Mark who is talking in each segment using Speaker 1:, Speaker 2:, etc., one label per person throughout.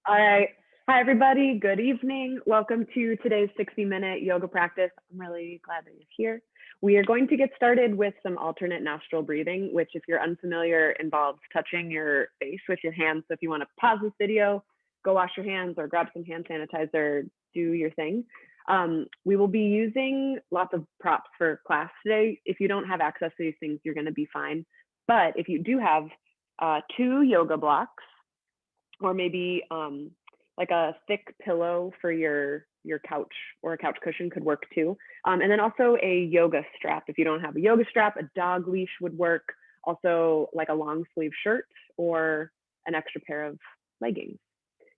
Speaker 1: All right. Hi, everybody. Good evening. Welcome to today's 60-minute yoga practice. I'm really glad that you're here. We are going to get started with some alternate nostril breathing, which, if you're unfamiliar, involves touching your face with your hands. So if you want to pause this video, go wash your hands or grab some hand sanitizer, do your thing. We will be using lots of props for class today. If you don't have access to these things, you're going to be fine. But if you do have 2 yoga blocks, or maybe like a thick pillow for your couch, or a couch cushion could work too. And then also a yoga strap. If you don't have a yoga strap, a dog leash would work. Also like a long sleeve shirt or an extra pair of leggings.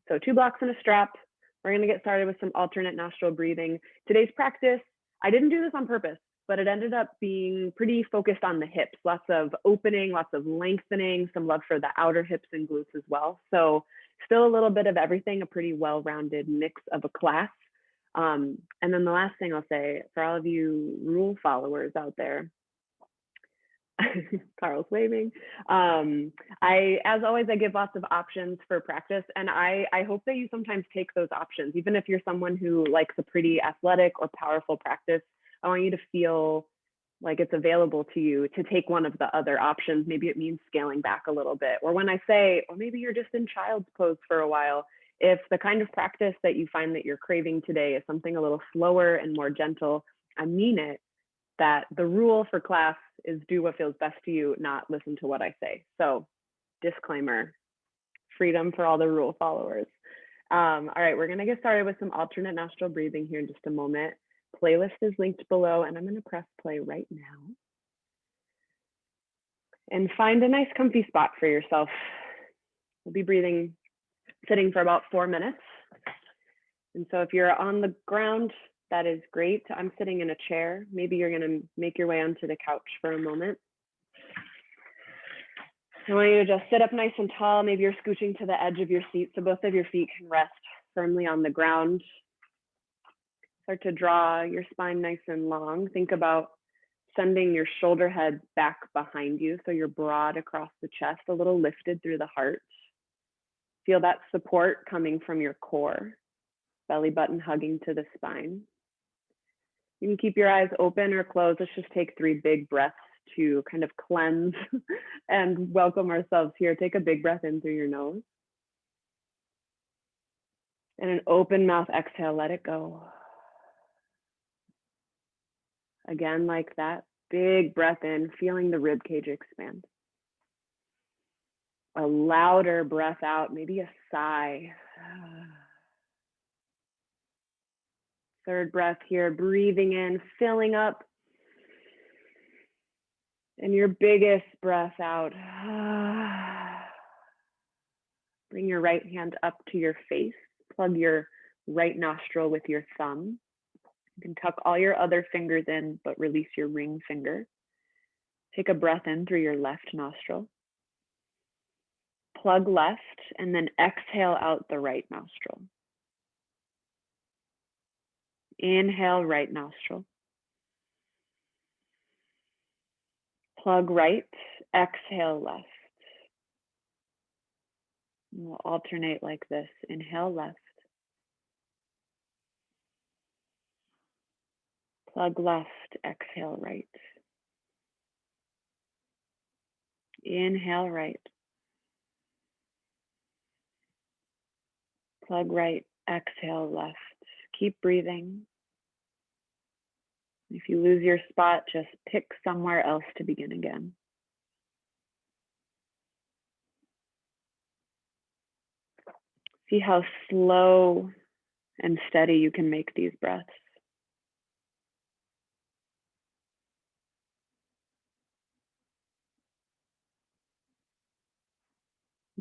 Speaker 1: So 2 blocks and a strap. We're gonna get started with some alternate nostril breathing. Today's practice, I didn't do this on purpose, but it ended up being pretty focused on the hips. Lots of opening, lots of lengthening, some love for the outer hips and glutes as well. So still a little bit of everything, a pretty well-rounded mix of a class. And then the last thing I'll say, for all of you rule followers out there, Carl's waving. As always, I give lots of options for practice, and I hope that you sometimes take those options. Even if you're someone who likes a pretty athletic or powerful practice, I want you to feel like it's available to you to take one of the other options. Maybe it means scaling back a little bit. Or when I say, or maybe you're just in child's pose for a while, if the kind of practice that you find that you're craving today is something a little slower and more gentle, I mean it, that the rule for class is do what feels best to you, not listen to what I say. So disclaimer, freedom for all the rule followers. All right, we're gonna get started with some alternate nostril breathing here in just a moment. Playlist is linked below, and I'm gonna press play right now. And find a nice comfy spot for yourself. We'll be breathing, sitting for about 4 minutes. And so if you're on the ground, that is great. I'm sitting in a chair. Maybe you're gonna make your way onto the couch for a moment. I want you to just sit up nice and tall. Maybe you're scooching to the edge of your seat so both of your feet can rest firmly on the ground. Start to draw your spine nice and long. Think about sending your shoulder head back behind you so you're broad across the chest, a little lifted through the heart. Feel that support coming from your core, belly button hugging to the spine. You can keep your eyes open or closed. Let's just take 3 big breaths to kind of cleanse and welcome ourselves here. Take a big breath in through your nose. And an open mouth exhale, let it go. Again, like that, big breath in, feeling the rib cage expand. A louder breath out, maybe a sigh. 3rd breath here, breathing in, filling up. And your biggest breath out. Bring your right hand up to your face. Plug your right nostril with your thumb. You can tuck all your other fingers in, but release your ring finger. Take a breath in through your left nostril. Plug left, and then exhale out the right nostril. Inhale, right nostril. Plug right, exhale left. We'll alternate like this. Inhale left. Plug left, exhale right. Inhale right. Plug right, exhale left. Keep breathing. If you lose your spot, just pick somewhere else to begin again. See how slow and steady you can make these breaths.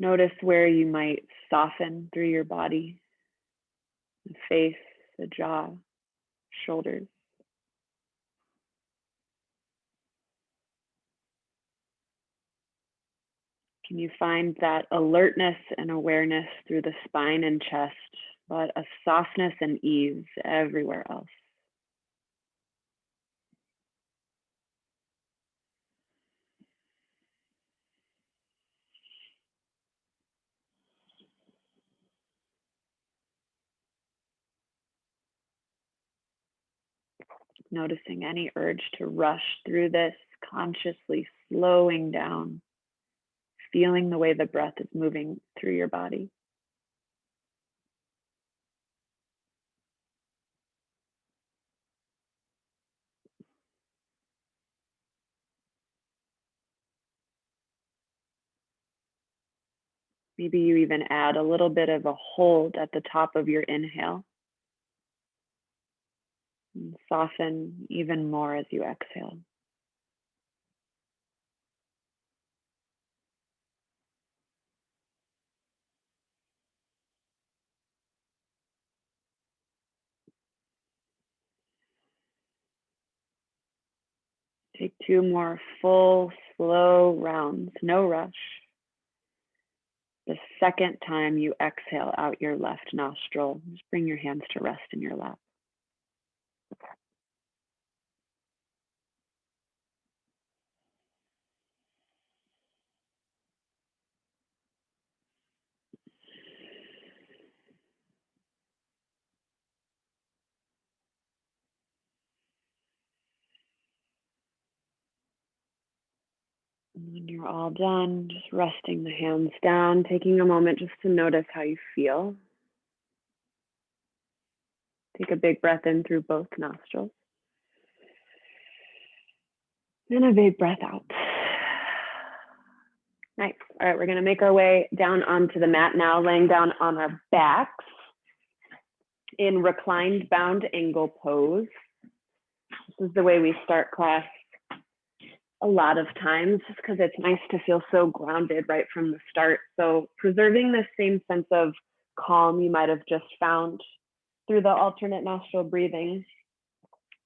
Speaker 1: Notice where you might soften through your body, the face, the jaw, shoulders. Can you find that alertness and awareness through the spine and chest, but a softness and ease everywhere else? Noticing any urge to rush through this, consciously slowing down, feeling the way the breath is moving through your body. Maybe you even add a little bit of a hold at the top of your inhale. And soften even more as you exhale. Take 2 more full, slow rounds, no rush. The second time you exhale out your left nostril, just bring your hands to rest in your lap. And when you're all done, just resting the hands down, taking a moment just to notice how you feel. Take a big breath in through both nostrils. And a big breath out. Nice. All right, we're going to make our way down onto the mat now, laying down on our backs in reclined bound angle pose. This is the way we start class a lot of times, just because it's nice to feel so grounded right from the start. So preserving the same sense of calm you might have just found through the alternate nostril breathing.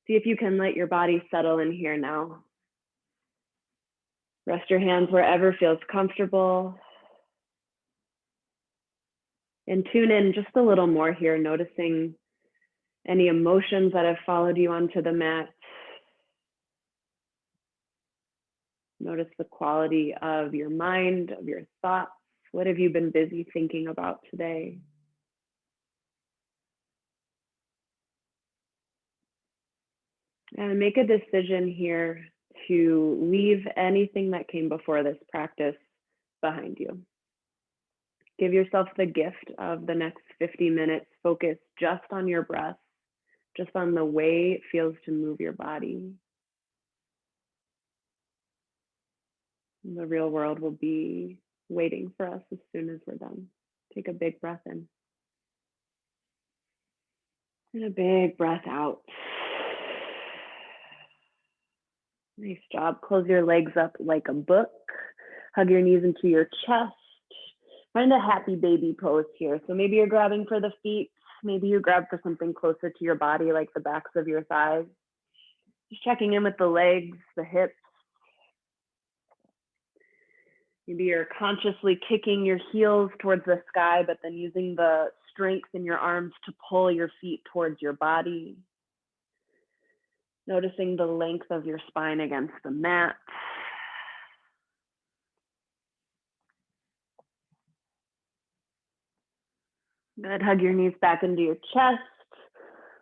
Speaker 1: See if you can let your body settle in here now. Rest your hands wherever feels comfortable. And tune in just a little more here, noticing any emotions that have followed you onto the mat. Notice the quality of your mind, of your thoughts. What have you been busy thinking about today? And make a decision here to leave anything that came before this practice behind you. Give yourself the gift of the next 50 minutes focused just on your breath, just on the way it feels to move your body. The real world will be waiting for us as soon as we're done. Take a big breath in. And a big breath out. Nice job. Close your legs up like a book. Hug your knees into your chest. Find a happy baby pose here. So maybe you're grabbing for the feet. Maybe you grab for something closer to your body, like the backs of your thighs. Just checking in with the legs, the hips. Maybe you're consciously kicking your heels towards the sky, but then using the strength in your arms to pull your feet towards your body. Noticing the length of your spine against the mat. Good. Hug your knees back into your chest.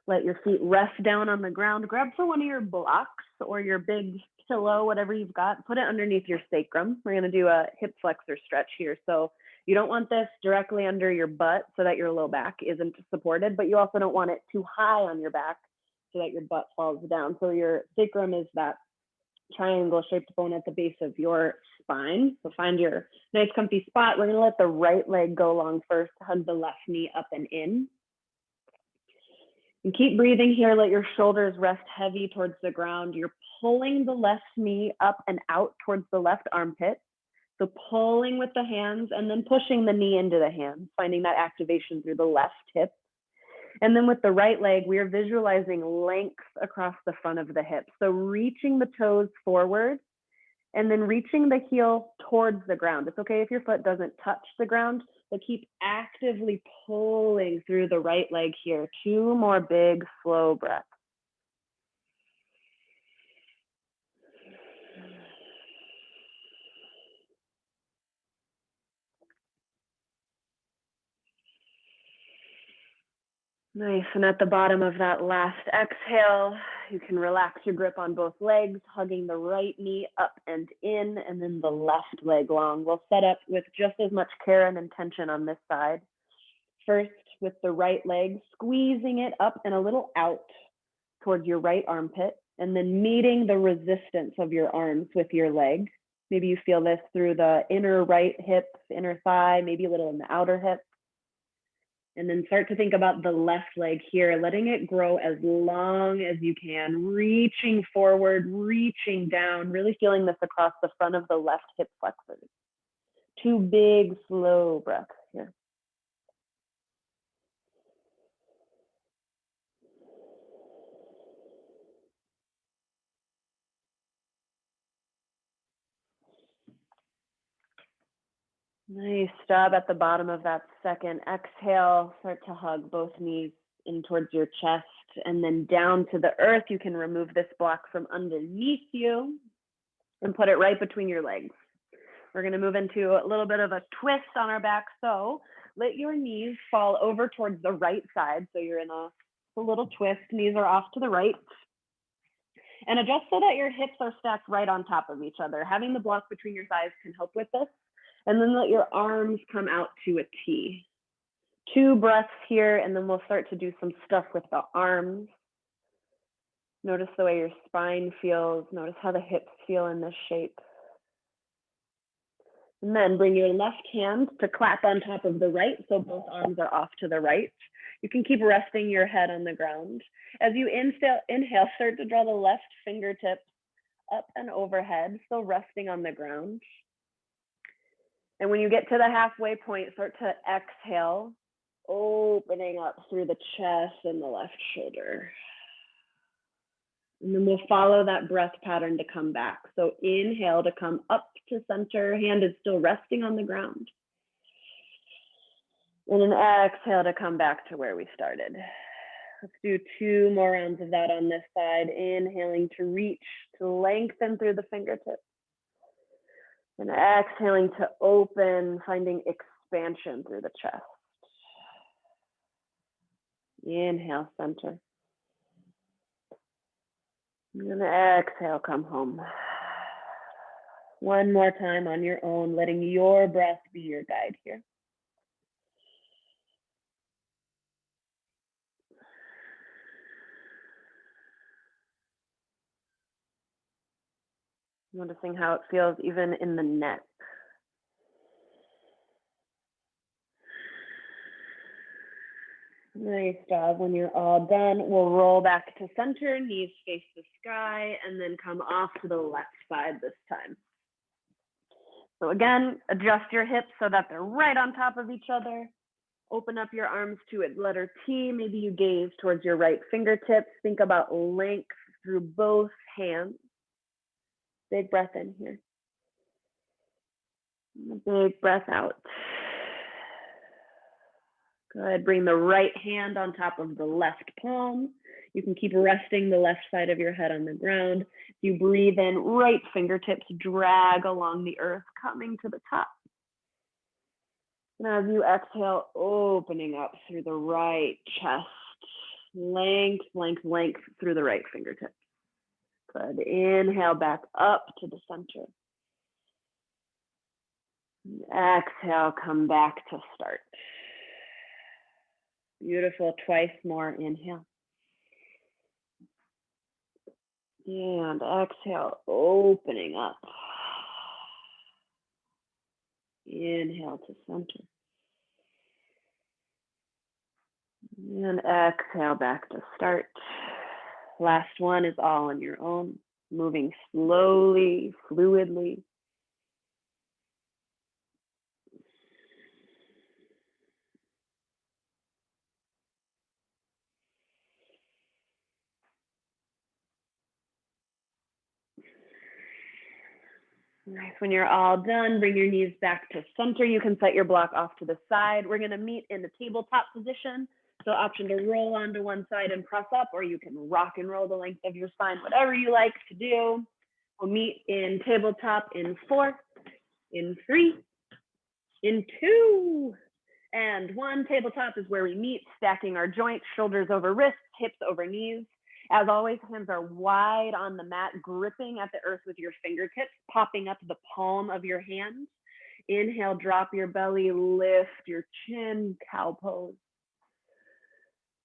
Speaker 1: Let your feet rest down on the ground. Grab for one of your blocks or your big pillow, whatever you've got. Put it underneath your sacrum. We're going to do a hip flexor stretch here. So you don't want this directly under your butt so that your low back isn't supported, but you also don't want it too high on your back so that your butt falls down. So your sacrum is that triangle-shaped bone at the base of your spine. So find your nice comfy spot. We're going to let the right leg go long first. Hug the left knee up and in. And keep breathing here. Let your shoulders rest heavy towards the ground. You're pulling the left knee up and out towards the left armpit. So pulling with the hands and then pushing the knee into the hands, finding that activation through the left hip. And then with the right leg, we are visualizing length across the front of the hip. So reaching the toes forward and then reaching the heel towards the ground. It's okay if your foot doesn't touch the ground, but keep actively pulling through the right leg here. 2 more big, slow breaths. Nice. And at the bottom of that last exhale, You can relax your grip on both legs, hugging the right knee up and in, and then the left leg long. We'll set up with just as much care and intention on this side. First, with the right leg, squeezing it up and a little out towards your right armpit, and then meeting the resistance of your arms with your leg. Maybe you feel this through the inner right hip, inner thigh, maybe a little in the outer hip. And then start to think about the left leg here, letting it grow as long as you can, reaching forward, reaching down, really feeling this across the front of the left hip flexors. 2 big, slow breaths here. Nice job at the bottom of that second exhale. Start to hug both knees in towards your chest and then down to the earth. You can remove this block from underneath you and put it right between your legs. We're going to move into a little bit of a twist on our back. So let your knees fall over towards the right side. So you're in a little twist. Knees are off to the right. And adjust so that your hips are stacked right on top of each other. Having the block between your thighs can help with this. And then let your arms come out to a T. 2 breaths here, and then we'll start to do some stuff with the arms. Notice the way your spine feels. Notice how the hips feel in this shape. And then bring your left hand to clap on top of the right, so both arms are off to the right. You can keep resting your head on the ground. As you inhale, start to draw the left fingertips up and overhead, still resting on the ground. And when you get to the halfway point, start to exhale, opening up through the chest and the left shoulder. And then we'll follow that breath pattern to come back. So inhale to come up to center, hand is still resting on the ground. And then exhale to come back to where we started. Let's do 2 more rounds of that on this side. Inhaling to reach, to lengthen through the fingertips. And exhaling to open, finding expansion through the chest. Inhale, center. And exhale, come home. One more time on your own, letting your breath be your guide here. Noticing how it feels even in the neck. Nice job. When you're all done, we'll roll back to center, knees face the sky, and then come off to the left side this time. So again, adjust your hips so that they're right on top of each other. Open up your arms to a letter T. Maybe you gaze towards your right fingertips. Think about length through both hands. Big breath in here. Big breath out. Good. Bring the right hand on top of the left palm. You can keep resting the left side of your head on the ground. You breathe in, right fingertips drag along the earth, coming to the top. And as you exhale, opening up through the right chest, length, length, length through the right fingertips. Good. Inhale back up to the center. Exhale, come back to start. Beautiful. Twice more. Inhale. And exhale, opening up. Inhale to center. And exhale back to start. Last one is all on your own, moving slowly, fluidly. Nice. When you're all done, bring your knees back to center. You can set your block off to the side. We're going to meet in the tabletop position. So option to roll onto one side and press up, or you can rock and roll the length of your spine, whatever you like to do. We'll meet in tabletop in 4, in 3, in 2, and 1. Tabletop is where we meet, stacking our joints, shoulders over wrists, hips over knees. As always, hands are wide on the mat, gripping at the earth with your fingertips, popping up the palm of your hand. Inhale, drop your belly, lift your chin, cow pose.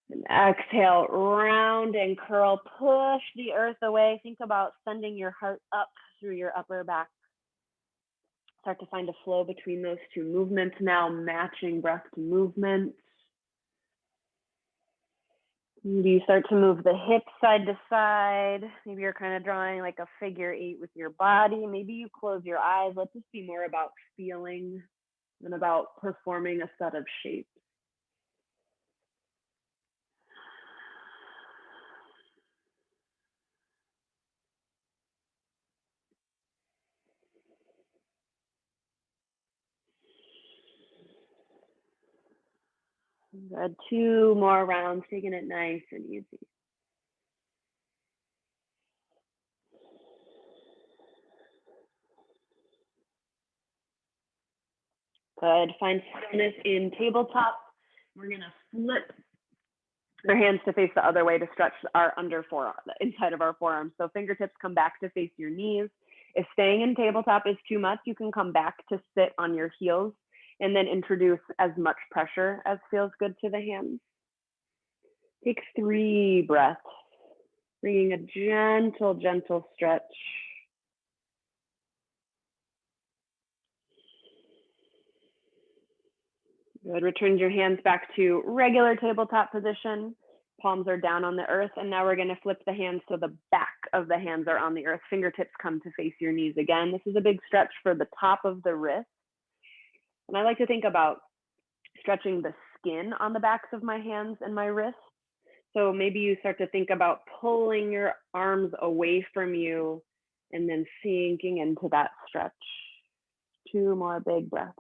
Speaker 1: And exhale, round and curl, push the earth away. Think about sending your heart up through your upper back. Start to find a flow between those two movements now, matching breath to movement. Maybe you start to move the hips side to side. Maybe you're kind of drawing like a figure 8 with your body. Maybe you close your eyes. Let this be more about feeling than about performing a set of shapes. Good. 2 more rounds, taking it nice and easy. Good. Find stillness in tabletop. We're going to flip our hands to face the other way to stretch our the inside of our forearms. So fingertips come back to face your knees. If staying in tabletop is too much, you can come back to sit on your heels and then introduce as much pressure as feels good to the hands. Take 3 breaths, bringing a gentle, gentle stretch. Good. Return your hands back to regular tabletop position. Palms are down on the earth. And now we're going to flip the hands so the back of the hands are on the earth. Fingertips come to face your knees again. This is a big stretch for the top of the wrist. And I like to think about stretching the skin on the backs of my hands and my wrists. So maybe you start to think about pulling your arms away from you and then sinking into that stretch. 2 more big breaths.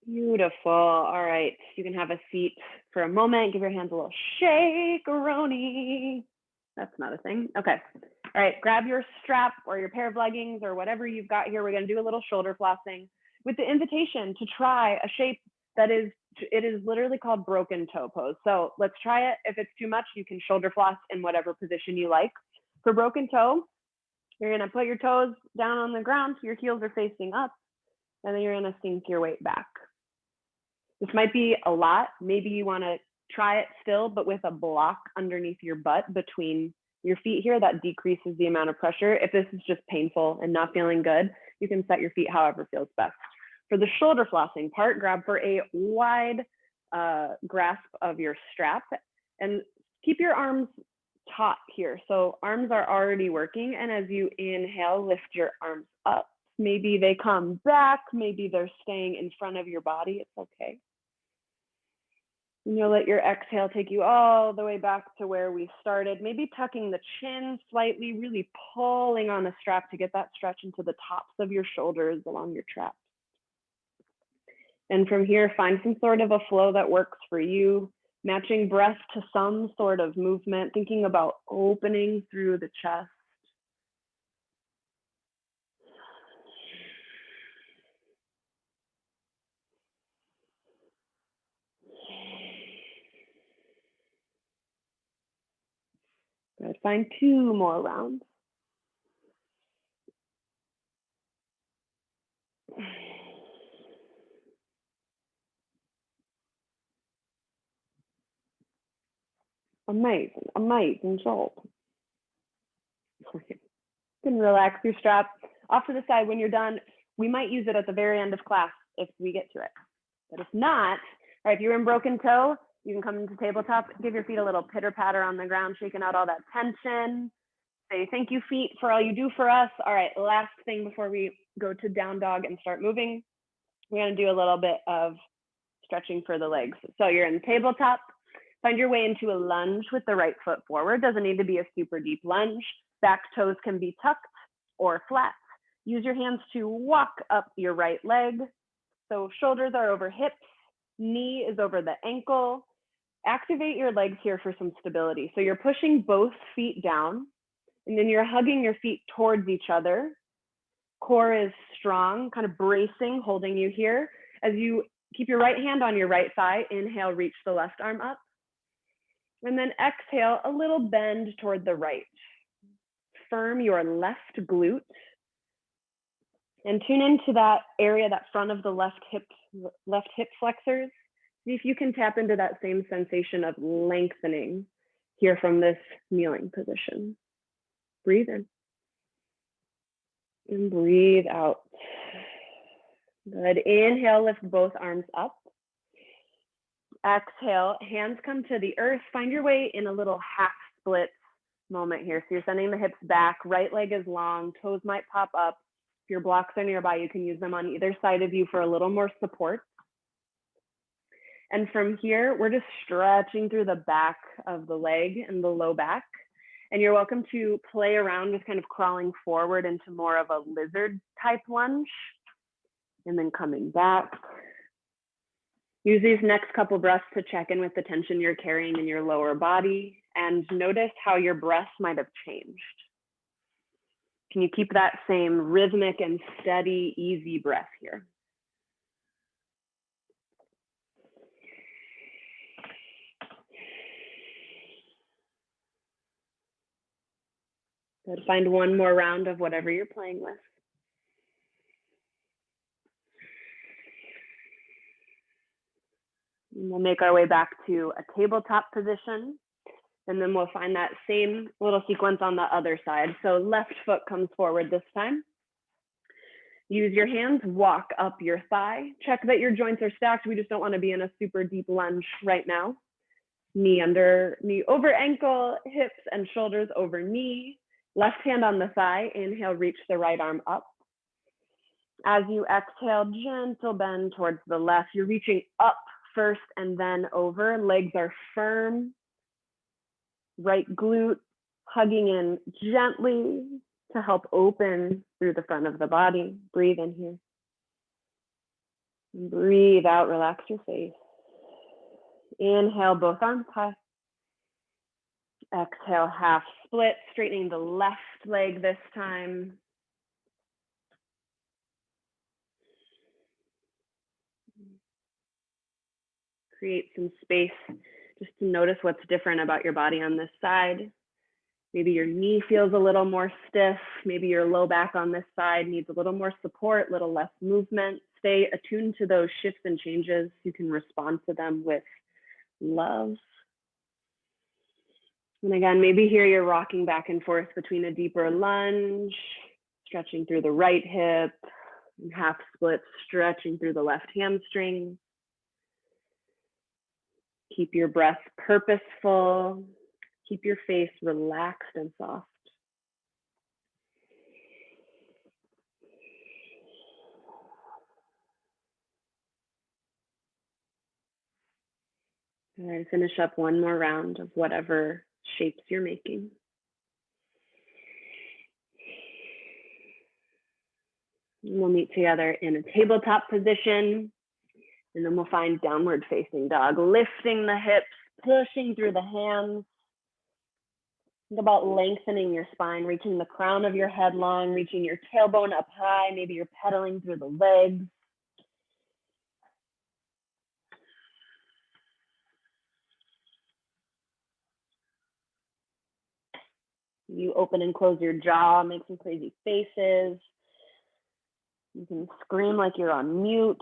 Speaker 1: Beautiful. All right. You can have a seat for a moment. Give your hands a little shake-a-roni. That's not a thing. Okay. All right. Grab your strap or your pair of leggings or whatever you've got here. We're going to do a little shoulder flossing with the invitation to try a shape that is literally called broken toe pose. So let's try it. If it's too much, you can shoulder floss in whatever position you like. For broken toe, you're going to put your toes down on the ground. Your heels are facing up, and then you're going to sink your weight back. This might be a lot. Maybe you want to try it still, but with a block underneath your butt between your feet here. That decreases the amount of pressure. If this is just painful and not feeling good, you can set your feet however feels best. For the shoulder flossing part, grab for a wide grasp of your strap and keep your arms taut here. So arms are already working, and as you inhale, lift your arms up. Maybe they come back, maybe they're staying in front of your body. It's okay. And you'll let your exhale take you all the way back to where we started. Maybe tucking the chin slightly, really pulling on the strap to get that stretch into the tops of your shoulders along your traps. And from here, find some sort of a flow that works for you, matching breath to some sort of movement, thinking about opening through the chest. Good. Find 2 more rounds. Amazing, amazing job. You can relax your strap off to the side. When you're done, we might use it at the very end of class if we get to it. But if not, all right, if you're in broken toe, you can come into tabletop, give your feet a little pitter patter on the ground, shaking out all that tension. Say thank you, feet, for all you do for us. All right, last thing before we go to down dog and start moving, we're going to do a little bit of stretching for the legs. So you're in tabletop. Find your way into a lunge with the right foot forward. Doesn't need to be a super deep lunge. Back toes can be tucked or flat. Use your hands to walk up your right leg. So shoulders are over hips, knee is over the ankle. Activate your legs here for some stability. So you're pushing both feet down, and then you're hugging your feet towards each other. Core is strong, kind of bracing, holding you here. As you Keep your right hand on your right thigh. Inhale, reach the left arm up. And then exhale, a little bend toward the right. Firm your left glute and tune into that area, that front of the left hip flexors. See if you can tap into that same sensation of lengthening here from this kneeling position. Breathe in and breathe out. Good. Inhale, lift both arms up. Exhale, hands come to the earth. Find your way in a little half split moment here. So you're sending the hips back, right leg is long, toes might pop up. If your blocks are nearby, you can use them on either side of you for a little more support. And from here, we're just stretching through the back of the leg and the low back. And you're welcome to play around with kind of crawling forward into more of a lizard type lunge. And then coming back. Use these next couple breaths to check in with the tension you're carrying in your lower body and notice how your breath might have changed. Can you keep that same rhythmic and steady, easy breath here? Good. Find one more round of whatever you're playing with. And we'll make our way back to a tabletop position. And then we'll find that same little sequence on the other side. So left foot comes forward this time. Use your hands, walk up your thigh. Check that your joints are stacked. We just don't want to be in a super deep lunge right now. Knee under, knee over ankle, hips and shoulders over knee. Left hand on the thigh. Inhale, reach the right arm up. As you exhale, gentle bend towards the left. You're reaching up first and then over. Legs are firm. Right glute hugging in gently to help open through the front of the body. Breathe in here. And breathe out, relax your face. Inhale, both arms high. Exhale, half split, straightening the left leg this time. Create some space just to notice what's different about your body on this side. Maybe your knee feels a little more stiff. Maybe your low back on this side needs a little more support, a little less movement. Stay attuned to those shifts and changes. You can respond to them with love. And again, maybe here you're rocking back and forth between a deeper lunge, stretching through the right hip, and half split, stretching through the left hamstring. Keep your breath purposeful. Keep your face relaxed and soft. All right, finish up one more round of whatever shapes you're making. And we'll meet together in a tabletop position, and then we'll find downward facing dog, lifting the hips, pushing through the hands. Think about lengthening your spine, reaching the crown of your head long, reaching your tailbone up high. Maybe you're pedaling through the legs. You open and close your jaw, make some crazy faces. You can scream like you're on mute.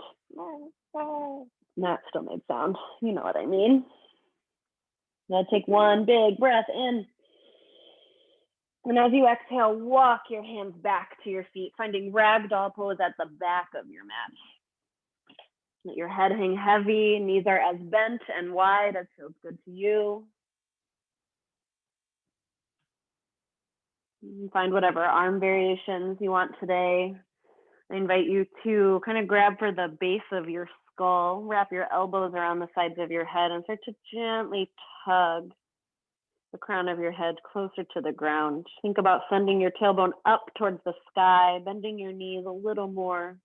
Speaker 1: That still made sound. You know what I mean. Now take one big breath in. And as you exhale, walk your hands back to your feet, finding ragdoll pose at the back of your mat. Let your head hang heavy, knees are as bent and wide as feels good to you. You can find whatever arm variations you want today. I invite you to kind of grab for the base of your skull, wrap your elbows around the sides of your head and start to gently tug the crown of your head closer to the ground. Think about sending your tailbone up towards the sky, bending your knees a little more.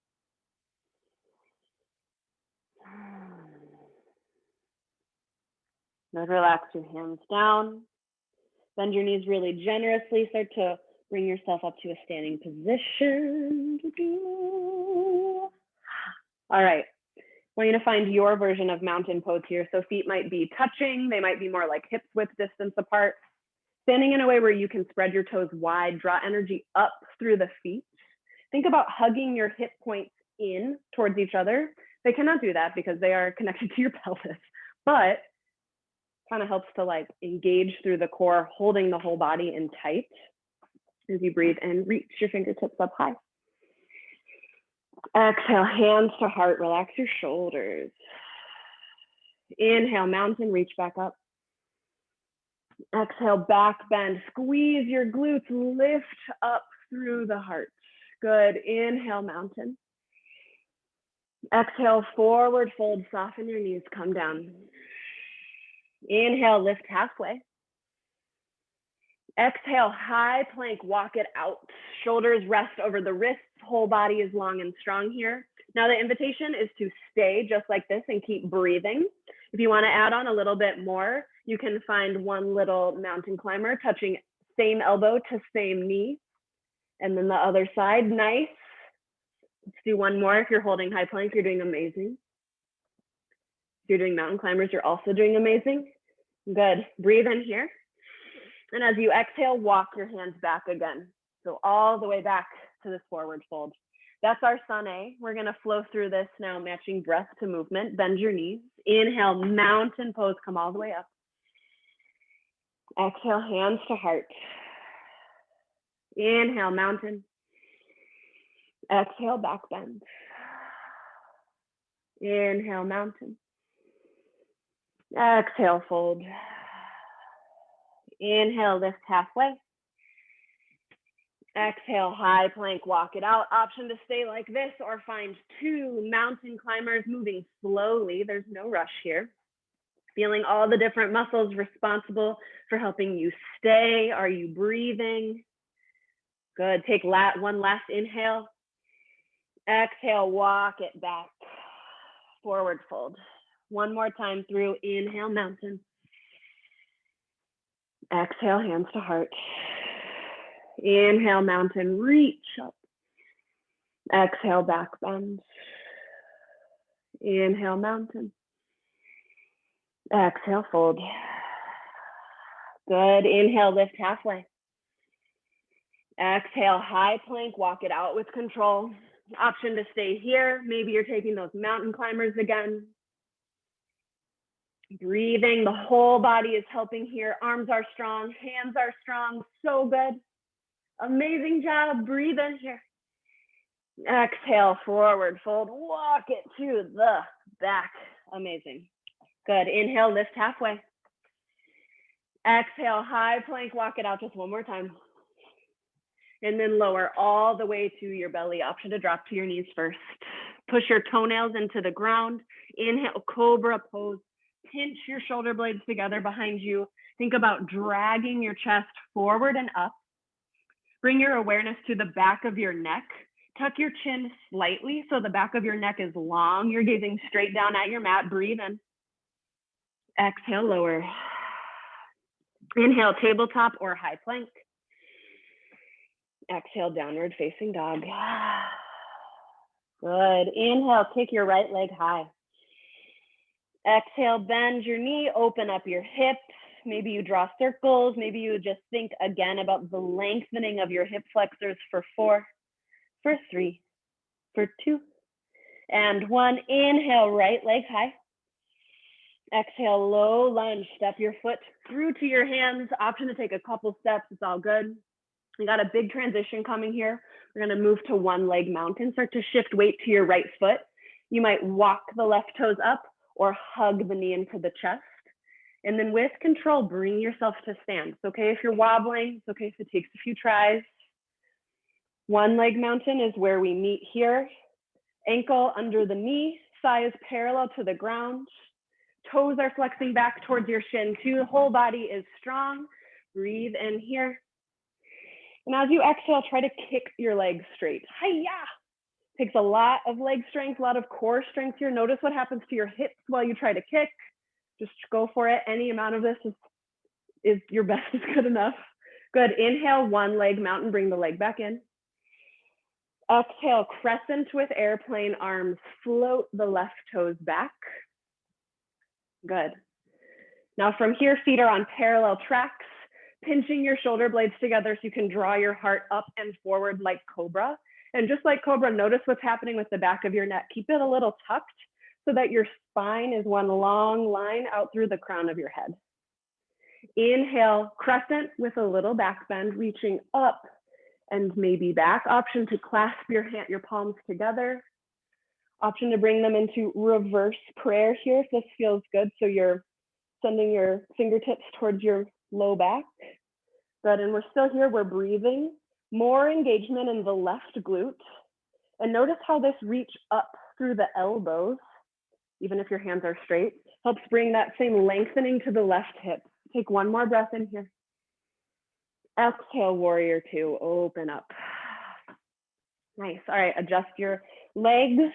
Speaker 1: Now relax your hands down. Bend your knees really generously. Start to bring yourself up to a standing position. All right. want you to find your version of mountain pose here. So feet might be touching, they might be more like hips width distance apart. Standing in a way where you can spread your toes wide, draw energy up through the feet. Think about hugging your hip points in towards each other. They cannot do that because they are connected to your pelvis, but kind of helps to like engage through the core, holding the whole body in tight. As you breathe in, reach your fingertips up high. Exhale, hands to heart, relax your shoulders. Inhale, mountain, reach back up. Exhale, back bend, squeeze your glutes, lift up through the heart. Good, inhale, mountain. Exhale, forward fold, soften your knees, come down. Inhale, lift halfway. Exhale, high plank, walk it out. Shoulders rest over the wrists, whole body is long and strong here. Now the invitation is to stay just like this and keep breathing. If you want to add on a little bit more, you can find one little mountain climber touching same elbow to same knee. And then the other side, nice. Let's do one more. If you're holding high plank, you're doing amazing. If you're doing mountain climbers, you're also doing amazing. Good, breathe in here. And as you exhale, walk your hands back again. So all the way back to this forward fold. That's our sun A. We're gonna flow through this now, matching breath to movement. Bend your knees. Inhale, mountain pose, come all the way up. Exhale, hands to heart. Inhale, mountain. Exhale, back bend. Inhale, mountain. Exhale, fold. Inhale, lift halfway. Exhale, high plank, walk it out. Option to stay like this or find two mountain climbers moving slowly. There's no rush here. Feeling all the different muscles responsible for helping you stay. Are you breathing? Good, take one last inhale. Exhale, walk it back. Forward fold. One more time through, inhale, mountain. Exhale, hands to heart. Inhale, mountain, reach up. Exhale, back bend. Inhale, mountain. Exhale, fold. Good, inhale, lift halfway. Exhale, high plank, walk it out with control. Option to stay here. Maybe you're taking those mountain climbers again. Breathing, the whole body is helping here. Arms are strong, hands are strong, so good. Amazing job, breathe in here. Exhale, forward fold, walk it to the back. Amazing. Good, inhale, lift halfway. Exhale, high plank, walk it out just one more time. And then lower all the way to your belly. Option to drop to your knees first. Push your toenails into the ground. Inhale, cobra pose. Pinch your shoulder blades together behind you. Think about dragging your chest forward and up. Bring your awareness to the back of your neck. Tuck your chin slightly so the back of your neck is long. You're gazing straight down at your mat. Breathe in. Exhale, lower. Inhale, tabletop or high plank. Exhale, downward facing dog. Good. Inhale, take your right leg high. Exhale, bend your knee, open up your hips. Maybe you draw circles. Maybe you just think again about the lengthening of your hip flexors for 4, for 3, for 2, and 1. Inhale, right leg high. Exhale, low lunge. Step your foot through to your hands. Option to take a couple steps. It's all good. We got a big transition coming here. We're going to move to one leg mountain. Start to shift weight to your right foot. You might walk the left toes up or hug the knee into the chest. And then with control, bring yourself to stand. It's okay if you're wobbling. It's okay if it takes a few tries. One leg mountain is where we meet here. Ankle under the knee, thigh is parallel to the ground. Toes are flexing back towards your shin too. The whole body is strong. Breathe in here. And as you exhale, try to kick your legs straight. Hi-ya! Takes a lot of leg strength, a lot of core strength here. Notice what happens to your hips while you try to kick. Just go for it. Any amount of this is your best is good enough. Good. Inhale, one leg mountain. Bring the leg back in. Exhale, crescent with airplane arms, float the left toes back. Good. Now from here, feet are on parallel tracks, pinching your shoulder blades together so you can draw your heart up and forward like cobra. And just like cobra, notice what's happening with the back of your neck. Keep it a little tucked so that your spine is one long line out through the crown of your head. Inhale, crescent with a little back bend, reaching up and maybe back. Option to clasp your palms together. Option to bring them into reverse prayer here if this feels good. So you're sending your fingertips towards your low back. Good, and we're still here, we're breathing. More engagement in the left glute. And notice how this reach up through the elbows, even if your hands are straight, helps bring that same lengthening to the left hip. Take one more breath in here. Exhale, warrior two, open up. Nice, all right, adjust your legs.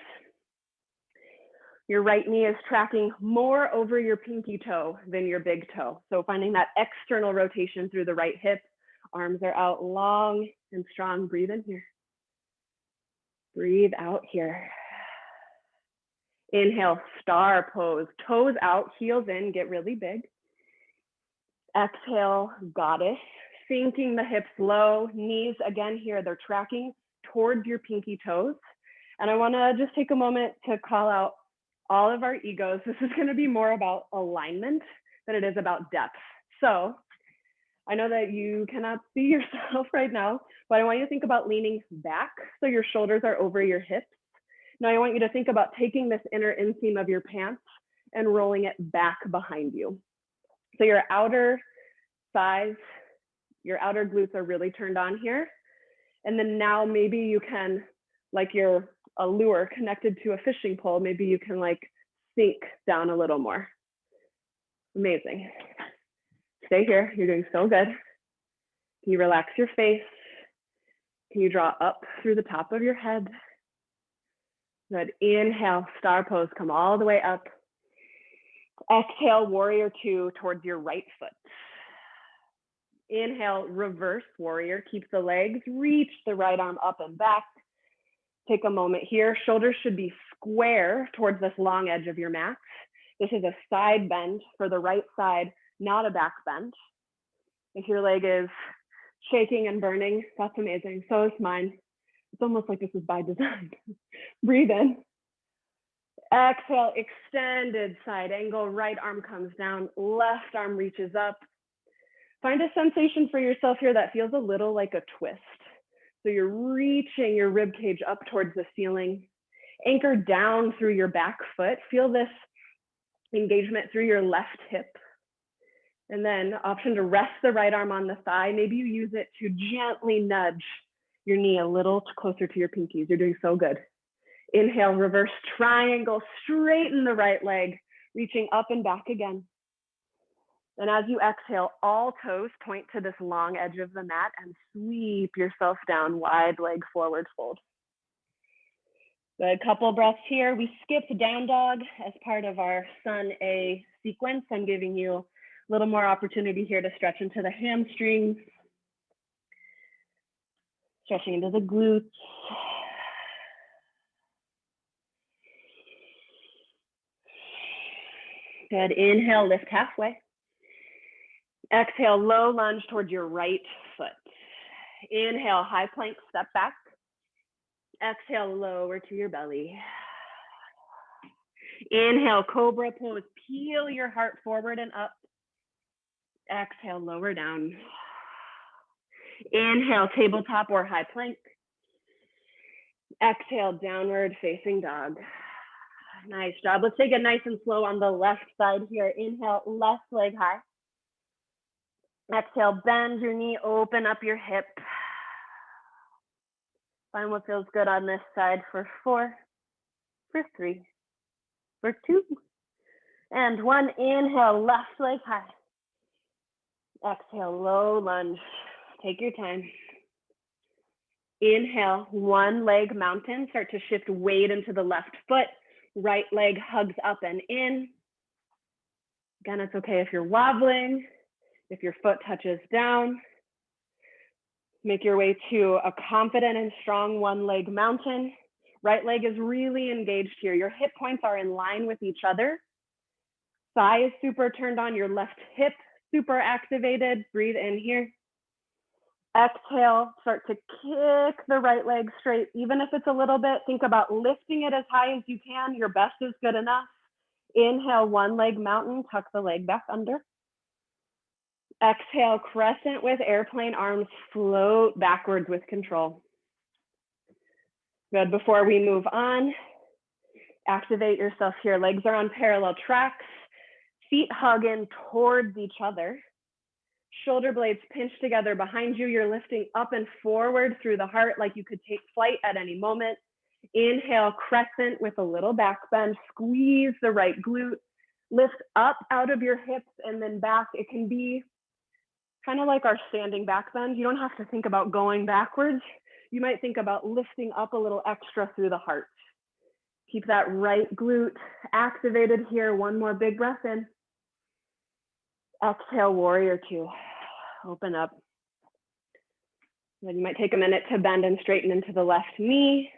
Speaker 1: Your right knee is tracking more over your pinky toe than your big toe. So finding that external rotation through the right hip, arms are out long and strong. Breathe in here. Breathe out here. Inhale, star pose, toes out, heels in, get really big. Exhale, goddess, sinking the hips low, knees again here, they're tracking towards your pinky toes. And I wanna just take a moment to call out all of our egos. This is gonna be more about alignment than it is about depth. So I know that you cannot see yourself right now, but I want you to think about leaning back so your shoulders are over your hips. Now I want you to think about taking this inner inseam of your pants and rolling it back behind you. So your outer thighs, your outer glutes are really turned on here. And then now maybe you can, like you're a lure connected to a fishing pole, maybe you can like sink down a little more. Amazing. Stay here, you're doing so good. Can you relax your face? Can you draw up through the top of your head? Good, inhale, star pose, come all the way up. Exhale, warrior two towards your right foot. Inhale, reverse warrior, keep the legs, reach the right arm up and back. Take a moment here, shoulders should be square towards this long edge of your mat. This is a side bend for the right side, not a back bend. If your leg is shaking and burning, that's amazing, so is mine. It's almost like this is by design. Breathe in. Exhale, extended side angle, right arm comes down, left arm reaches up. Find a sensation for yourself here that feels a little like a twist. So you're reaching your rib cage up towards the ceiling. Anchor down through your back foot. Feel this engagement through your left hip. And then option to rest the right arm on the thigh. Maybe you use it to gently nudge your knee a little closer to your pinkies. You're doing so good. Inhale, reverse triangle, straighten the right leg, reaching up and back again. And as you exhale, all toes point to this long edge of the mat and sweep yourself down, wide leg forward fold. Good, couple breaths here. We skipped down dog as part of our Sun A sequence. I'm giving you a little more opportunity here to stretch into the hamstrings, stretching into the glutes. Good, inhale, lift halfway. Exhale, low lunge towards your right foot. Inhale, high plank, step back. Exhale, lower to your belly. Inhale, cobra pose, peel your heart forward and up. Exhale, lower down. Inhale, tabletop or high plank. Exhale, downward facing dog. Nice job. Let's take it nice and slow on the left side here. Inhale, left leg high. Exhale, bend your knee, open up your hip. Find what feels good on this side for 4, for 3, for 2, and 1. Inhale, left leg high. Exhale, low lunge. Take your time. Inhale, one leg mountain. Start to shift weight into the left foot. Right leg hugs up and in. Again, it's okay if you're wobbling, if your foot touches down. Make your way to a confident and strong one leg mountain. Right leg is really engaged here. Your hip points are in line with each other. Thigh is super turned on, your left hip super activated. Breathe in here. Exhale, start to kick the right leg straight. Even if it's a little bit, think about lifting it as high as you can. Your best is good enough. Inhale, one leg mountain, tuck the leg back under. Exhale, crescent with airplane arms, float backwards with control. Good. Before we move on, activate yourself here. Legs are on parallel tracks. Feet hug in towards each other. Shoulder blades pinch together behind you. You're lifting up and forward through the heart like you could take flight at any moment. Inhale, crescent with a little back bend. Squeeze the right glute. Lift up out of your hips and then back. It can be kind of like our standing back bend. You don't have to think about going backwards. You might think about lifting up a little extra through the heart. Keep that right glute activated here. One more big breath in. Exhale, warrior two. Open up. Then you might take a minute to bend and straighten into the left knee.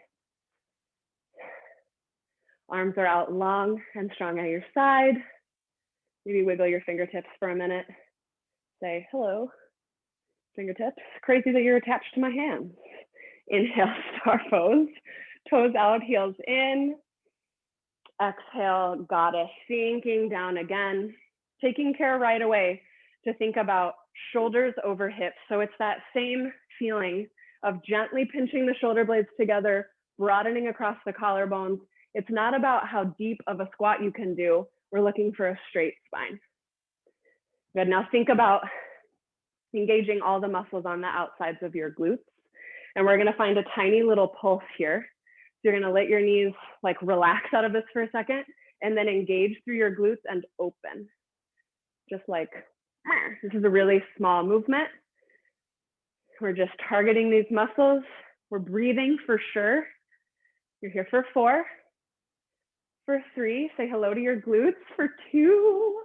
Speaker 1: Arms are out long and strong at your side. Maybe wiggle your fingertips for a minute. Say hello, fingertips. Crazy that you're attached to my hands. Inhale, star pose. Toes out, heels in. Exhale, goddess, sinking down again. Taking care right away to think about shoulders over hips. So it's that same feeling of gently pinching the shoulder blades together, broadening across the collarbones. It's not about how deep of a squat you can do. We're looking for a straight spine. Good. Now think about engaging all the muscles on the outsides of your glutes. And we're going to find a tiny little pulse here. So you're going to let your knees like relax out of this for a second and then engage through your glutes and open. Just like, this is a really small movement. We're just targeting these muscles. We're breathing for sure. You're here for 4. For 3, say hello to your glutes. For 2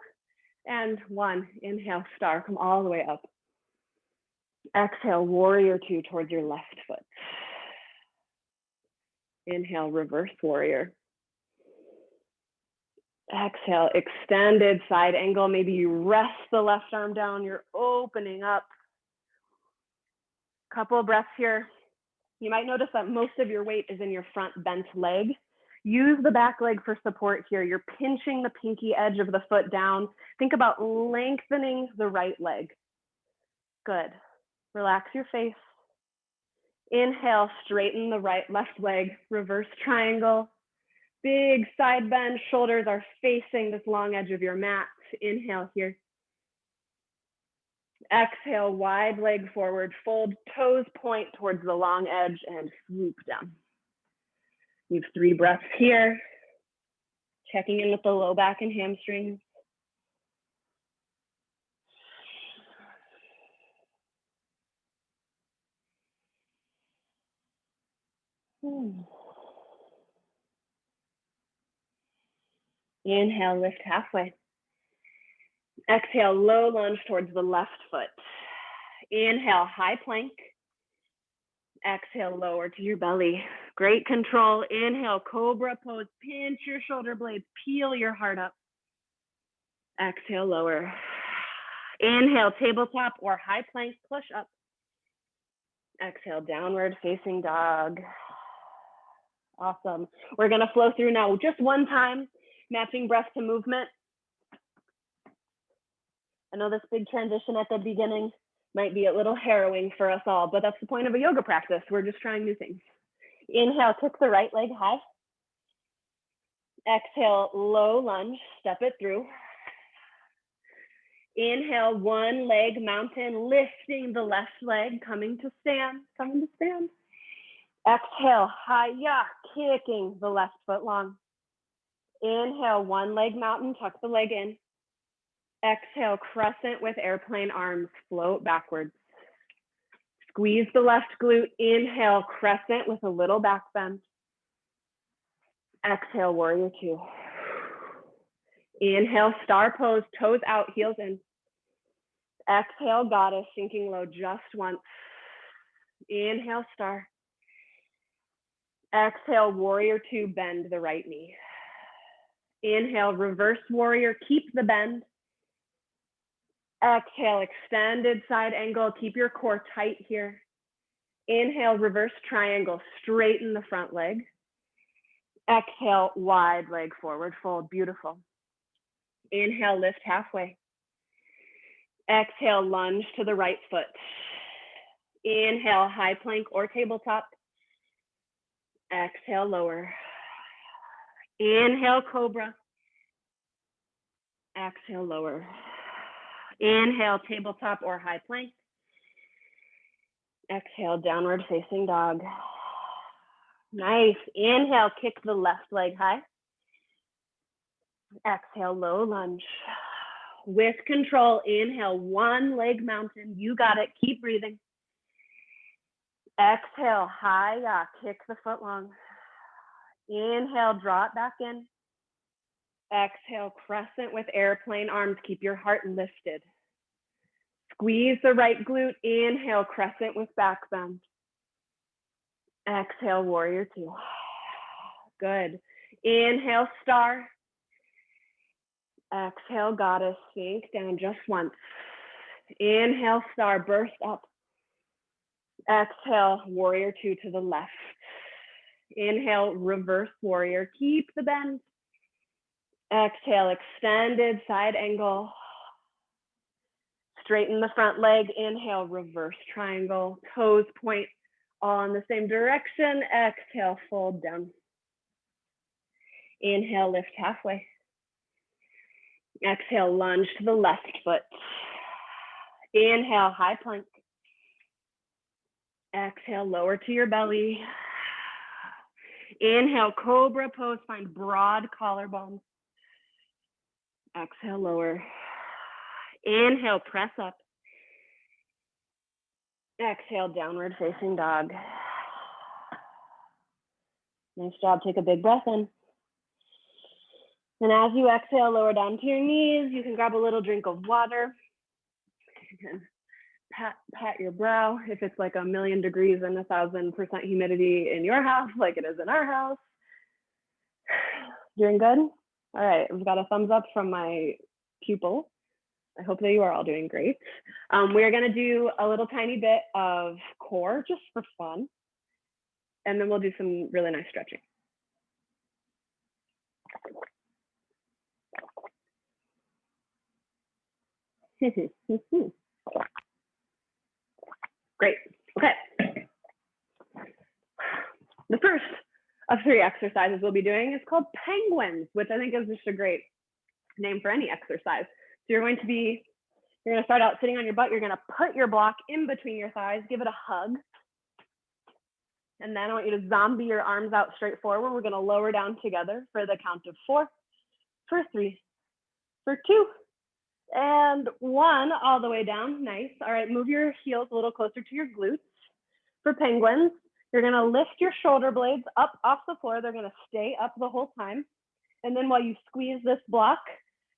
Speaker 1: and 1, inhale, star, come all the way up. Exhale, warrior 2 towards your left foot. Inhale, reverse warrior. Exhale, extended side angle. Maybe you rest the left arm down. You're opening up. Couple breaths here. You might notice that most of your weight is in your front bent leg. Use the back leg for support here. You're pinching the pinky edge of the foot down. Think about lengthening the right leg. Good. Relax your face. Inhale, straighten the left leg, reverse triangle. Big side bend, shoulders are facing this long edge of your mat. Inhale here. Exhale, wide leg forward, fold, toes point towards the long edge and swoop down. You have 3 breaths here. Checking in with the low back and hamstrings. Inhale, lift halfway. Exhale, low lunge towards the left foot. Inhale, high plank. Exhale, lower to your belly. Great control. Inhale, cobra pose. Pinch your shoulder blades. Peel your heart up. Exhale, lower. Inhale, tabletop or high plank, push up. Exhale, downward facing dog. Awesome. We're going to flow through now just one time, matching breath to movement. I know this big transition at the beginning might be a little harrowing for us all, but that's the point of a yoga practice. We're just trying new things. Inhale, kick the right leg high. Exhale, low lunge, step it through. Inhale, one leg mountain, lifting the left leg, coming to stand. Exhale, hiya, kicking the left foot long. Inhale, one leg mountain, tuck the leg in. Exhale, crescent with airplane arms, float backwards. Squeeze the left glute. Inhale, crescent with a little back bend. Exhale, warrior 2. Inhale, star pose, toes out, heels in. Exhale, goddess, sinking low just once. Inhale, star. Exhale, warrior two, bend the right knee. Inhale, reverse warrior, keep the bend. Exhale, extended side angle, keep your core tight here. Inhale, reverse triangle, straighten the front leg. Exhale, wide leg forward fold, beautiful. Inhale, lift halfway. Exhale, lunge to the right foot. Inhale, high plank or tabletop. Exhale, lower. Inhale, cobra. Exhale, lower. Inhale, tabletop or high plank. Exhale, downward facing dog. Nice. Inhale, kick the left leg high. Exhale, low lunge. With control, inhale, one leg mountain. You got it. Keep breathing. Exhale, high, kick the foot long. Inhale, draw it back in. Exhale, crescent with airplane arms. Keep your heart lifted. Squeeze the right glute. Inhale, crescent with back bend. Exhale, warrior two. Good. Inhale, star. Exhale, goddess. Sink down just once. Inhale, star. Burst up. Exhale, warrior two to the left. Inhale, reverse warrior. Keep the bend. Exhale, extended side angle. Straighten the front leg. Inhale, reverse triangle. Toes point all in the same direction. Exhale, fold down. Inhale, lift halfway. Exhale, lunge to the left foot. Inhale, high plank. Exhale, lower to your belly. Inhale, cobra pose, find broad collarbones. Exhale, lower. Inhale, press up. Exhale, downward facing dog. Nice job, take a big breath in. And as you exhale, lower down to your knees. You can grab a little drink of water. You can pat your brow if it's like 1,000,000 degrees and 1,000% humidity in your house, like it is in our house. Doing good? All right, we've got a thumbs up from my pupil. I hope that you are all doing great. We are gonna do a little tiny bit of core just for fun. And then we'll do some really nice stretching. Great, okay. The first of 3 exercises we'll be doing is called penguins, which I think is just a great name for any exercise. So you're gonna start out sitting on your butt. You're gonna put your block in between your thighs, give it a hug. And then I want you to zombie your arms out straight forward. We're gonna lower down together for the count of 4, for 3, for 2, and 1, all the way down. Nice. All right, move your heels a little closer to your glutes. For penguins, you're gonna lift your shoulder blades up off the floor. They're gonna stay up the whole time. And then while you squeeze this block,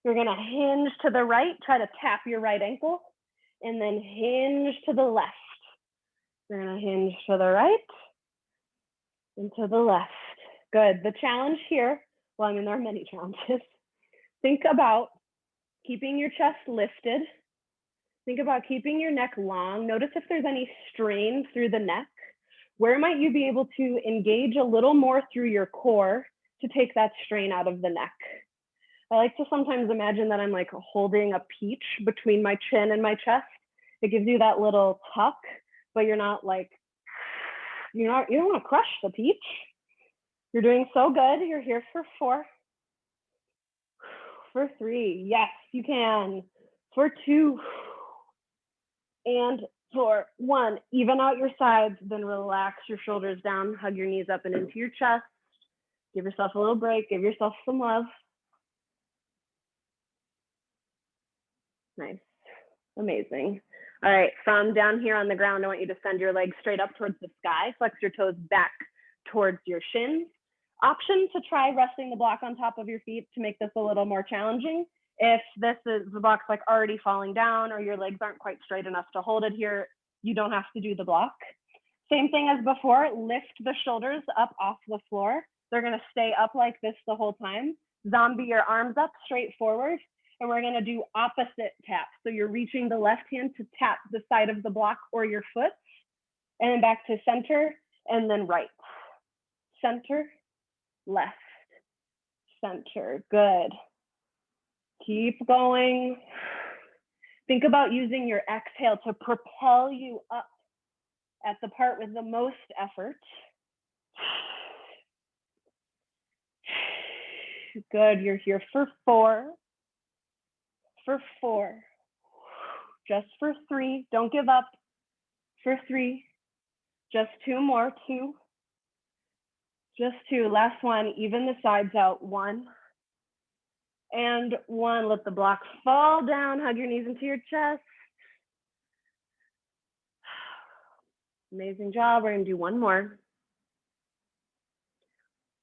Speaker 1: you're gonna hinge to the right, try to tap your right ankle, and then hinge to the left. You're gonna hinge to the right and to the left. Good. The challenge here, well, I mean, there are many challenges. Think about keeping your chest lifted. Think about keeping your neck long. Notice if there's any strain through the neck. Where might you be able to engage a little more through your core to take that strain out of the neck? I like to sometimes imagine that I'm like holding a peach between my chin and my chest. It gives you that little tuck, but you're not like, you don't want to crush the peach. You're doing so good. You're here for 4. For 3, yes, you can. For 2, and for 1, even out your sides, then relax your shoulders down, hug your knees up and into your chest. Give yourself a little break, give yourself some love. Nice, amazing. All right, from down here on the ground, I want you to send your legs straight up towards the sky, flex your toes back towards your shins. Option to try resting the block on top of your feet to make this a little more challenging. If the block's like already falling down or your legs aren't quite straight enough to hold it here, you don't have to do the block.
Speaker 2: Same thing as before, lift the shoulders up off the floor. They're gonna stay up like this the whole time. Zombie your arms up straight forward, and we're gonna do opposite taps. So you're reaching the left hand to tap the side of the block or your foot, and then back to center, and then right. Center, left, center, good. Keep going. Think about using your exhale to propel you up at the part with the most effort. Good, you're here for 4, for 4, just for 3, don't give up, for 3, just 2 more, 2, just 2, last one, even the sides out, 1, and 1, let the block fall down, hug your knees into your chest. Amazing job, we're gonna do one more.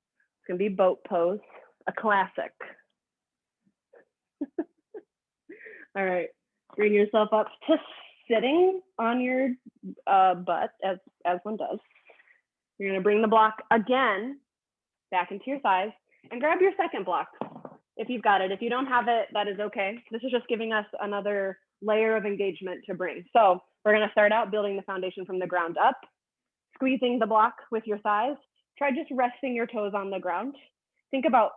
Speaker 2: It's gonna be boat pose, a classic. All right, bring yourself up to sitting on your butt as one does. You're gonna bring the block again back into your thighs and grab your second block if you've got it. If you don't have it, that is okay. This is just giving us another layer of engagement to bring. So we're gonna start out building the foundation from the ground up, squeezing the block with your thighs. Try just resting your toes on the ground. Think about,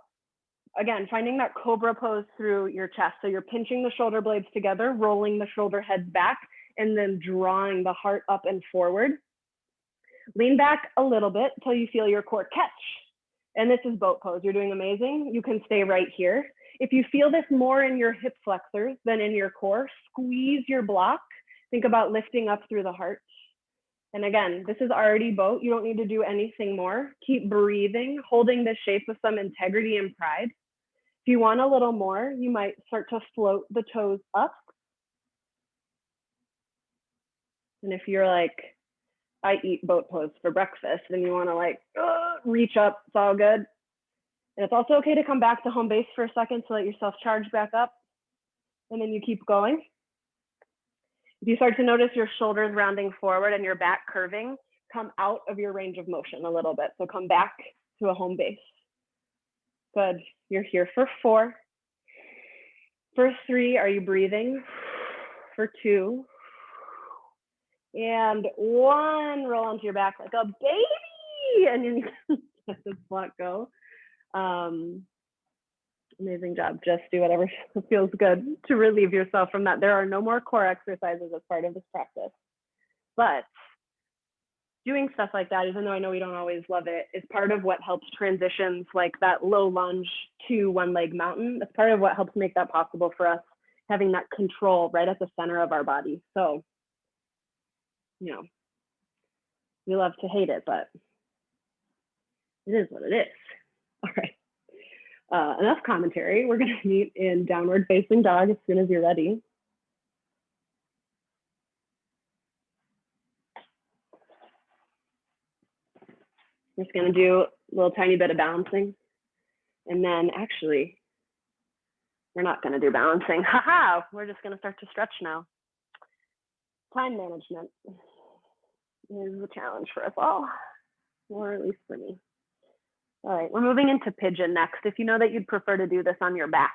Speaker 2: again, finding that cobra pose through your chest. So you're pinching the shoulder blades together, rolling the shoulder heads back, and then drawing the heart up and forward. Lean back a little bit till you feel your core catch. And this is boat pose. You're doing amazing. You can stay right here. If you feel this more in your hip flexors than in your core, squeeze your block. Think about lifting up through the heart. And again, this is already boat. You don't need to do anything more. Keep breathing, holding this shape with some integrity and pride. If you want a little more, you might start to float the toes up. And if you're like, I eat boat pose for breakfast, then you want to like reach up, it's all good. And it's also okay to come back to home base for a second to let yourself charge back up. And then you keep going. If you start to notice your shoulders rounding forward and your back curving, come out of your range of motion a little bit. So come back to a home base. Good, you're here for 4. For 3, are you breathing? For 2. And 1, roll onto your back like a baby. And then you can let this block go. Amazing job. Just do whatever feels good to relieve yourself from that. There are no more core exercises as part of this practice. But doing stuff like that, even though I know we don't always love it, is part of what helps transitions like that low lunge to one leg mountain. That's part of what helps make that possible for us, having that control right at the center of our body. So, you know, we love to hate it, but it is what it is. All right. Enough commentary. We're going to meet in downward facing dog as soon as you're ready. We're just going to do a little tiny bit of balancing. And then actually, we're not going to do balancing. Haha, we're just going to start to stretch now. Time management is a challenge for us all, or at least for me. All right, we're moving into pigeon next. If you know that you'd prefer to do this on your back,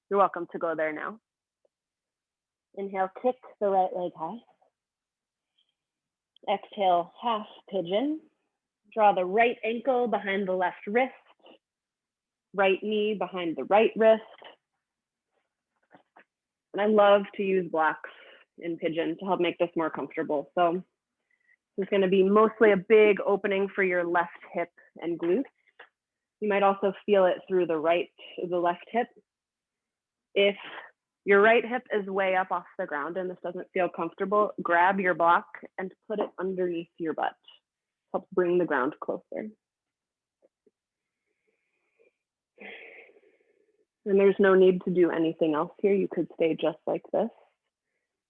Speaker 2: you're welcome to go there now. Inhale, kick the right leg high. Exhale, half pigeon. Draw the right ankle behind the left wrist, right knee behind the right wrist. And I love to use blocks in pigeon to help make this more comfortable. So this is going to be mostly a big opening for your left hip and glutes. You might also feel it through the left hip. If your right hip is way up off the ground and this doesn't feel comfortable, grab your block and put it underneath your butt. Helps bring the ground closer. And there's no need to do anything else here. You could stay just like this.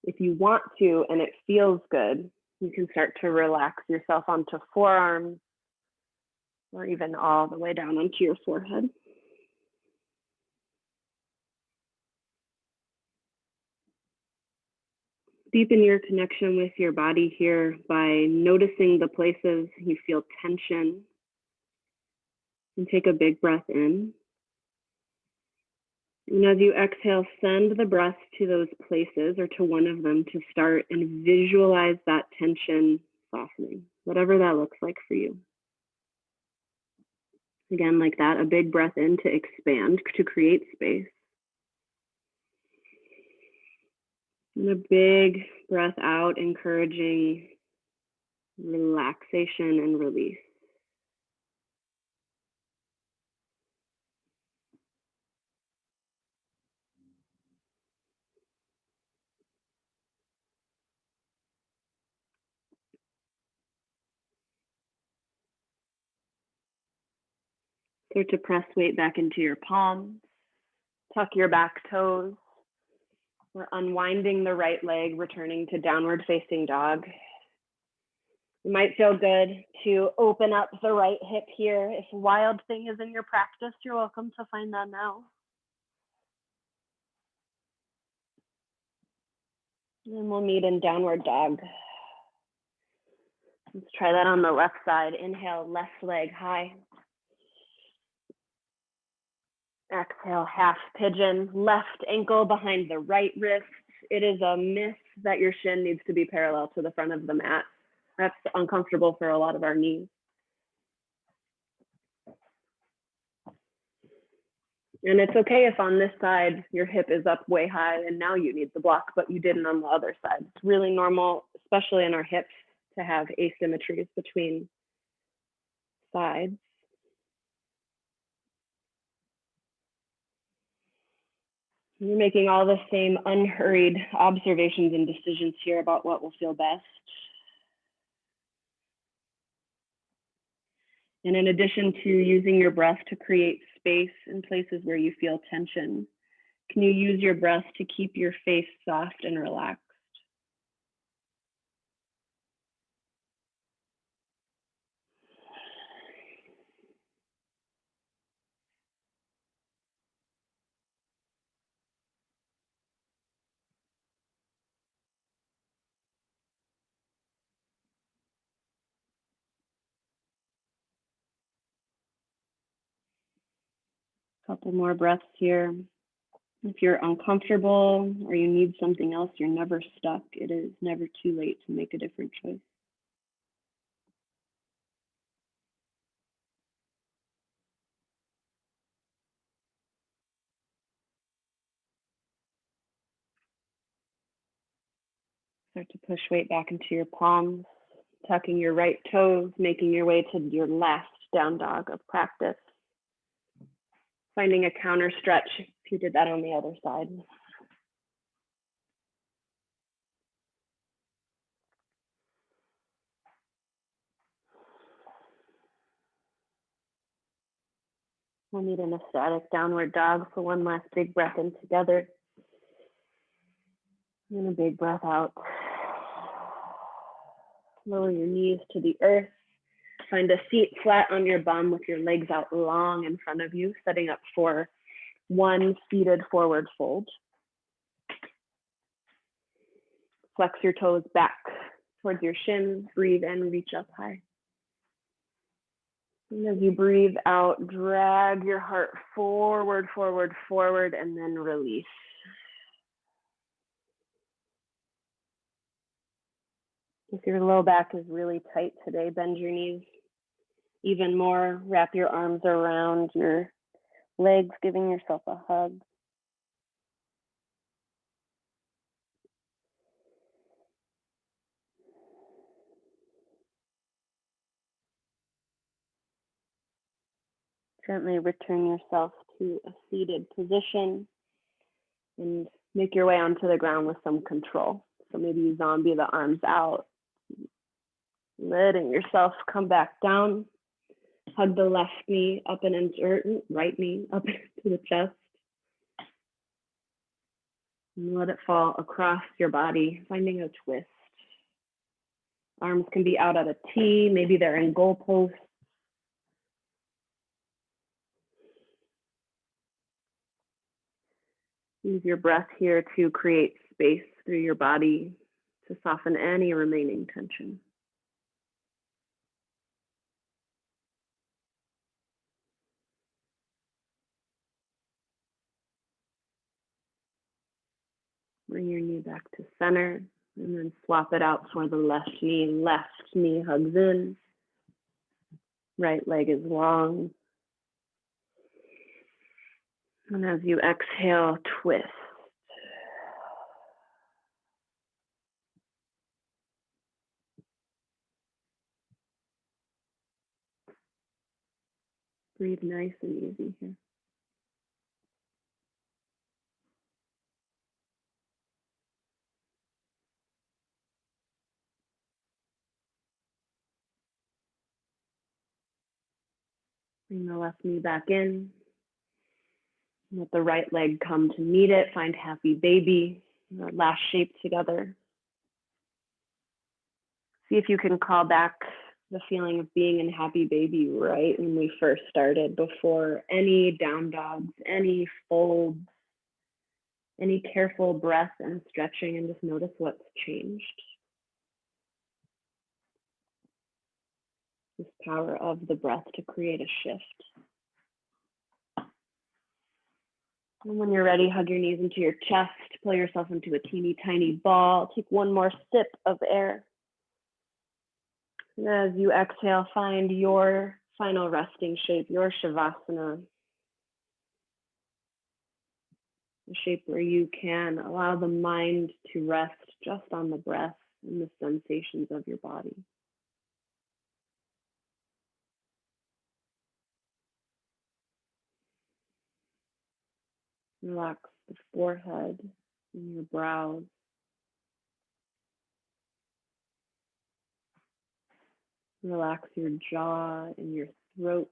Speaker 2: If you want to and it feels good, you can start to relax yourself onto forearms, or even all the way down onto your forehead.
Speaker 1: Deepen your connection with your body here by noticing the places you feel tension. And take a big breath in. And as you exhale, send the breath to those places or to one of them to start and visualize that tension softening, whatever that looks like for you. Again, like that, a big breath in to expand, to create space. And a big breath out, encouraging relaxation and release. Start to press weight back into your palms. Tuck your back toes. We're unwinding the right leg, returning to downward facing dog. It might feel good to open up the right hip here. If wild thing is in your practice, you're welcome to find that now. And we'll meet in downward dog. Let's try that on the left side. Inhale, left leg high. Exhale, half pigeon, left ankle behind the right wrist. It is a myth that your shin needs to be parallel to the front of the mat. That's uncomfortable for a lot of our knees. And it's okay if on this side your hip is up way high and now you need the block, but you didn't on the other side. It's really normal, especially in our hips, to have asymmetries between sides. You're making all the same unhurried observations and decisions here about what will feel best. And in addition to using your breath to create space in places where you feel tension, can you use your breath to keep your face soft and relaxed? Couple more breaths here. If you're uncomfortable or you need something else, you're never stuck. It is never too late to make a different choice. Start to push weight back into your palms, tucking your right toes, making your way to your last down dog of practice. Finding a counter stretch if you did that on the other side. We'll meet in a static downward dog for one last big breath in together. And a big breath out. Lower your knees to the earth. Find a seat flat on your bum with your legs out long in front of you, setting up for one seated forward fold. Flex your toes back towards your shins. Breathe in, reach up high. And as you breathe out, drag your heart forward, forward, forward, and then release. If your low back is really tight today, bend your knees even more. Wrap your arms around your legs, giving yourself a hug. Gently return yourself to a seated position and make your way onto the ground with some control. So maybe you zombie the arms out, letting yourself come back down. Hug the left knee up and insert, right knee up into the chest. And let it fall across your body, finding a twist. Arms can be out at a T, maybe they're in goalposts. Use your breath here to create space through your body, to soften any remaining tension. Bring your knee back to center and then swap it out for the left knee. Left knee hugs in. Right leg is long. And as you exhale, twist. Breathe nice and easy here. Bring the left knee back in. Let the right leg come to meet it. Find happy baby. Last shape together. See if you can call back the feeling of being in happy baby right when we first started, before any down dogs, any folds, any careful breath and stretching, and just notice what's changed. This power of the breath to create a shift. And when you're ready, hug your knees into your chest, pull yourself into a teeny tiny ball. Take one more sip of air. And as you exhale, find your final resting shape, your Shavasana. A shape where you can allow the mind to rest just on the breath and the sensations of your body. Relax the forehead and your brows. Relax your jaw and your throat.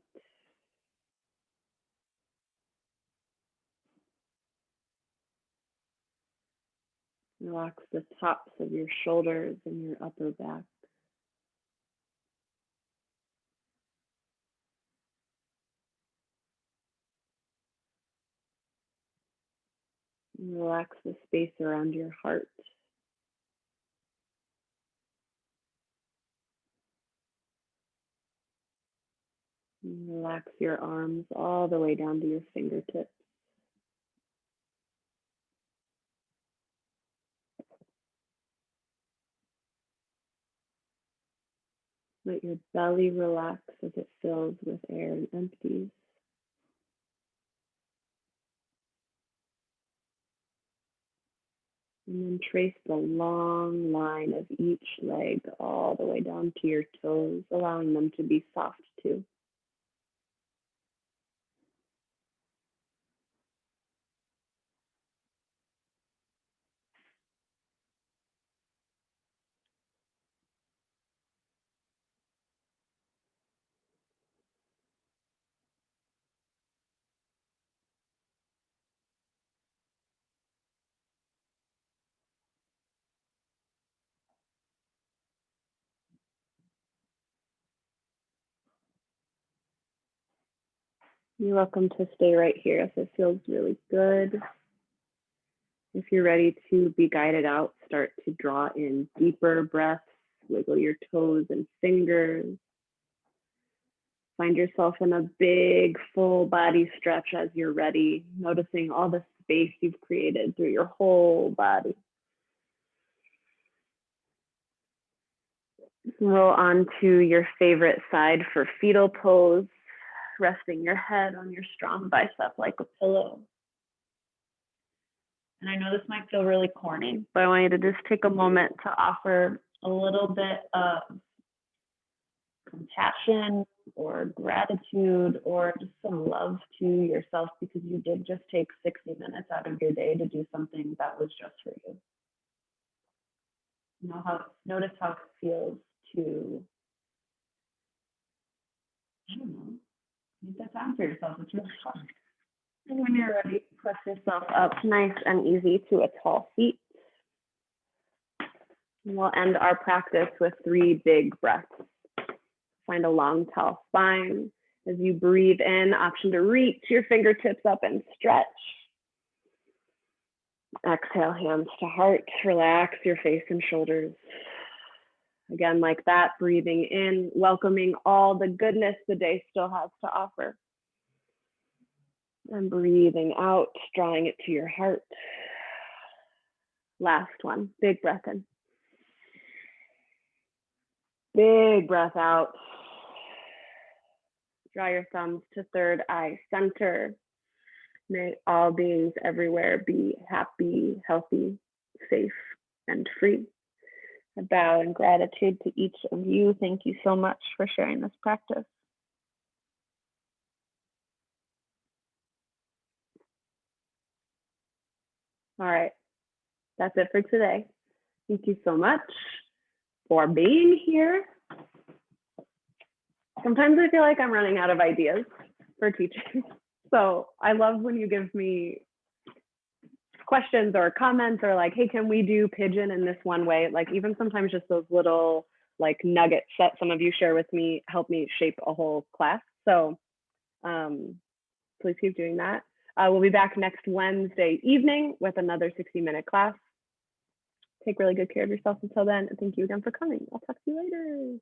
Speaker 1: Relax the tops of your shoulders and your upper back. And relax the space around your heart. And relax your arms all the way down to your fingertips. Let your belly relax as it fills with air and empties. And then trace the long line of each leg all the way down to your toes, allowing them to be soft too. You're welcome to stay right here if it feels really good. If you're ready to be guided out, start to draw in deeper breaths, wiggle your toes and fingers. Find yourself in a big full body stretch as you're ready, noticing all the space you've created through your whole body. Roll onto your favorite side for fetal pose, resting your head on your strong bicep like a pillow. And I know this might feel really corny, but I want you to just take a moment to offer a little bit of compassion or gratitude or just some love to yourself, because you did just take 60 minutes out of your day to do something that was just for you. Notice how it feels to, I don't know, make that time for yourself. It's really fun. And when you're ready, press yourself up nice and easy to a tall seat. And we'll end our practice with 3 big breaths. Find a long, tall spine. As you breathe in, option to reach your fingertips up and stretch. Exhale, hands to heart. Relax your face and shoulders. Again, like that, breathing in, welcoming all the goodness the day still has to offer. And breathing out, drawing it to your heart. Last one, big breath in. Big breath out. Draw your thumbs to third eye center. May all beings everywhere be happy, healthy, safe, and free. I bow in gratitude to each of you. Thank you so much for sharing this practice. All right, that's it for today. Thank you so much for being here. Sometimes I feel like I'm running out of ideas for teaching. So I love when you give me questions or comments or like, hey, can we do Pigeon in this one way? Like even sometimes just those little like nuggets that some of you share with me help me shape a whole class. So please keep doing that. We'll be back next Wednesday evening with another 60-minute class. Take really good care of yourself until then. And thank you again for coming. I'll talk to you later.